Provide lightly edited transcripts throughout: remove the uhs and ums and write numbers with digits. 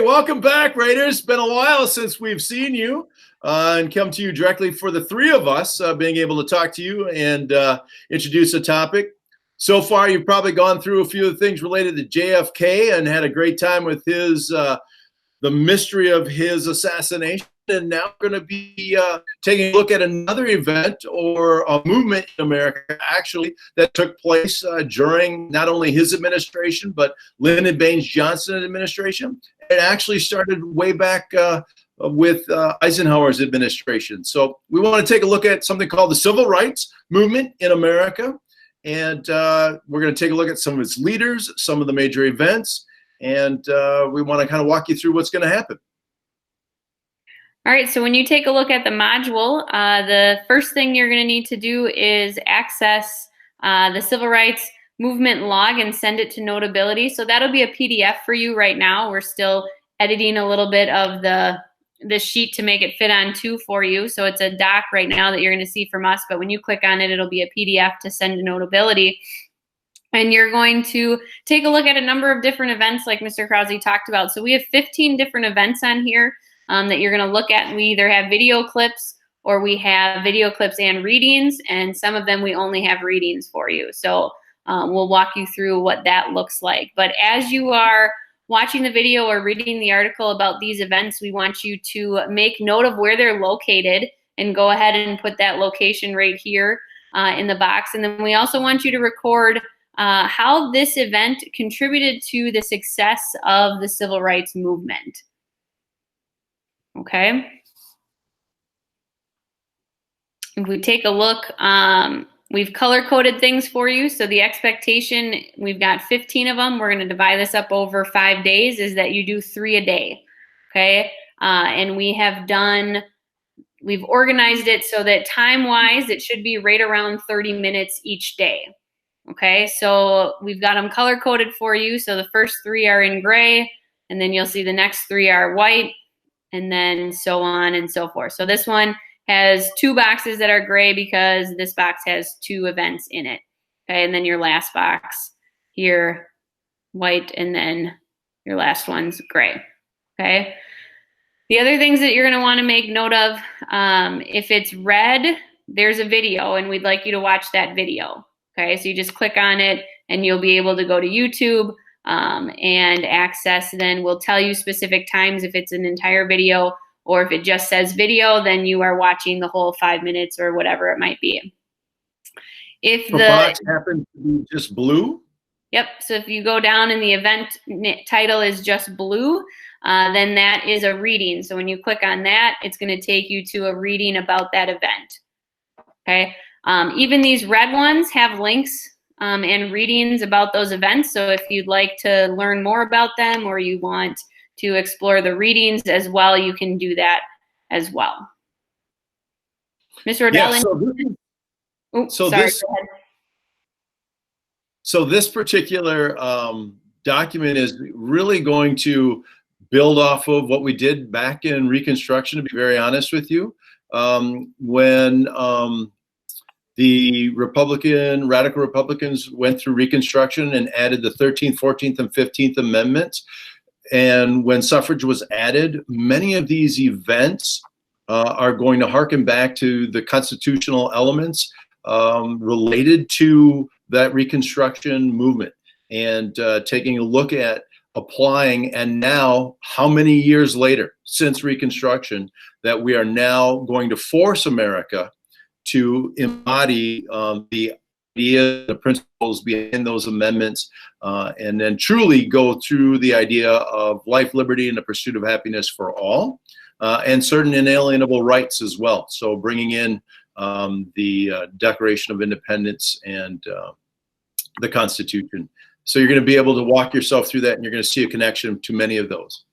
welcome back, Raiders. It's been a while since we've seen you and come to you directly for the three of us being able to talk to you and introduce a topic. So far, you've probably gone through a few of the things related to JFK and had a great time with his the mystery of his assassination. And now we're going to be taking a look at another event or a movement in America, actually, that took place during not only his administration, but Lyndon Baines Johnson administration. It actually started way back with Eisenhower's administration. So we want to take a look at something called the Civil Rights Movement in America. And we're going to take a look at some of its leaders, some of the major events, and we want to kind of walk you through what's going to happen. All right, so when you take a look at the module, the first thing you're going to need to do is access the Civil Rights Movement log and send it to Notability. So that'll be a PDF for you right now. We're still editing a little bit of the sheet to make it fit on two for you. So it's a doc right now that you're going to see from us, but when you click on it, it'll be a PDF to send to Notability. And you're going to take a look at a number of different events like Mr. Krause talked about. So we have 15 different events on here that you're going to look at. We either have video clips or we have video clips and readings, and some of them we only have readings for you. So we'll walk you through what that looks like. But as you are watching the video or reading the article about these events, we want you to make note of where they're located and go ahead and put that location right here in the box. And then we also want you to record how this event contributed to the success of the civil rights movement. Okay. If we take a look, we've color-coded things for you. So the expectation, we've got 15 of them. We're going to divide this up over 5 days, is that you do 3 a day. Okay. And we've organized it so that time-wise, it should be right around 30 minutes each day. Okay. So we've got them color-coded for you. So the first 3 are in gray, and then you'll see the next 3 are white, and then so on and so forth. So this one has 2 boxes that are gray because this box has 2 events in it. Okay, and then your last box here, white, and then your last one's gray. Okay. The other things that you're going to want to make note of, if it's red, there's a video, and we'd like you to watch that video. Okay, so you just click on it, and you'll be able to go to YouTube and access. Then we'll tell you specific times if it's an entire video, or if it just says video, then you are watching the whole 5 minutes or whatever it might be. If the box happens to be just blue? Yep, so if you go down and the event title is just blue, then that is a reading. So when you click on that, it's going to take you to a reading about that event. Okay, even these red ones have links and readings about those events. So if you'd like to learn more about them, or you want to explore the readings as well, you can do that as well. Mr. Odell? Yeah, so this particular document is really going to build off of what we did back in Reconstruction, to be very honest with you. When the radical Republicans went through Reconstruction and added the 13th, 14th, and 15th Amendments. And when suffrage was added, many of these events are going to harken back to the constitutional elements related to that Reconstruction movement, and taking a look at applying, and now how many years later since Reconstruction that we are now going to force America to embody the idea, the principles behind those amendments, and then truly go through the idea of life, liberty, and the pursuit of happiness for all, and certain inalienable rights as well. So bringing in the Declaration of Independence and the Constitution. So you're going to be able to walk yourself through that, and you're going to see a connection to many of those.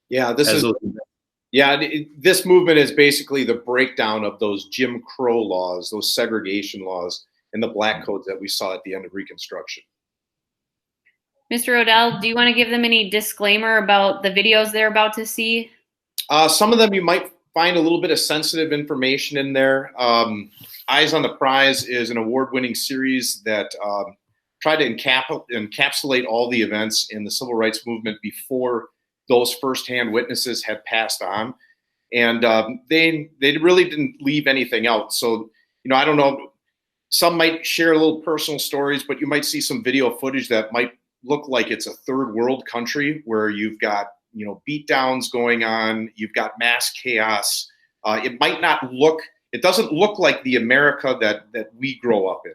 Yeah, this movement is basically the breakdown of those Jim Crow laws, those segregation laws, and the black codes that we saw at the end of Reconstruction. Mr. Odell, do you want to give them any disclaimer about the videos they're about to see? Some of them you might find a little bit of sensitive information in there. Eyes on the Prize is an award-winning series that tried to encapsulate all the events in the civil rights movement before those firsthand witnesses had passed on. And they really didn't leave anything out. So, I don't know, some might share little personal stories, but you might see some video footage that might look like it's a third world country where you've got, beatdowns going on, you've got mass chaos. It doesn't look like the America that we grow up in.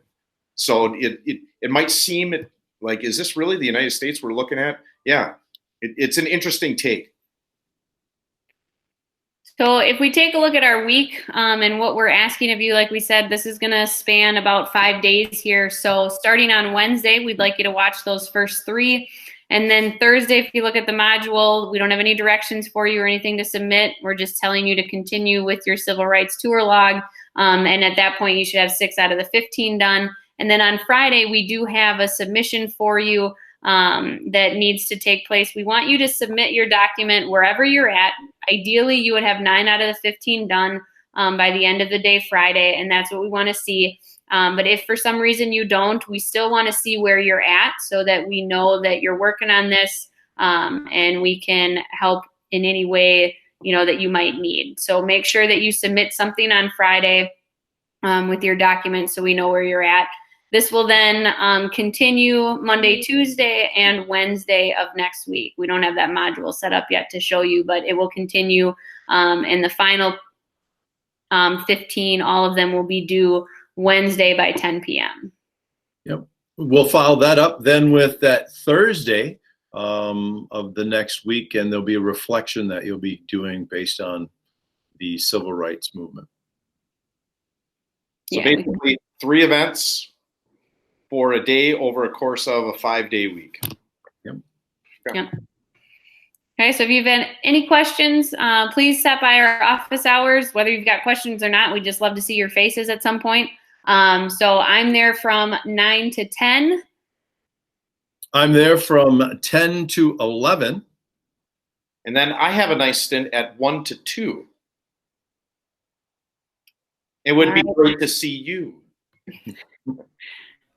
So it might seem like, is this really the United States we're looking at? Yeah, it's an interesting take. So if we take a look at our week and what we're asking of you, like we said, this is going to span about 5 days here. So starting on Wednesday, we'd like you to watch those first 3. And then Thursday, if you look at the module, we don't have any directions for you or anything to submit. We're just telling you to continue with your civil rights tour log. And at that point, you should have 6 out of the 15 done. And then on Friday, we do have a submission for you that needs to take place. We want you to submit your document wherever you're at. Ideally, you would have 9 out of the 15 done by the end of the day Friday, and that's what we want to see. But if for some reason you don't, we still want to see where you're at so that we know that you're working on this and we can help in any way that you might need. So make sure that you submit something on Friday with your document so we know where you're at. This will then continue Monday, Tuesday, and Wednesday of next week. We don't have that module set up yet to show you, but it will continue. And the final 15, all of them will be due Wednesday by 10 p.m. Yep. We'll follow that up then with that Thursday of the next week, and there'll be a reflection that you'll be doing based on the civil rights movement. So basically 3 events for a day over a course of a 5-day week. Yep. Yep. Okay, so if you've had any questions, please stop by our office hours. Whether you've got questions or not, we'd just love to see your faces at some point. So I'm there from 9 to 10. I'm there from 10 to 11. And then I have a nice stint at 1 to 2. It would be great to see you.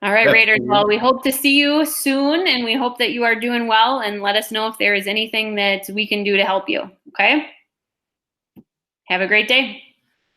All right, Raiders. Well, we hope to see you soon, and we hope that you are doing well, and let us know if there is anything that we can do to help you. Okay? Have a great day.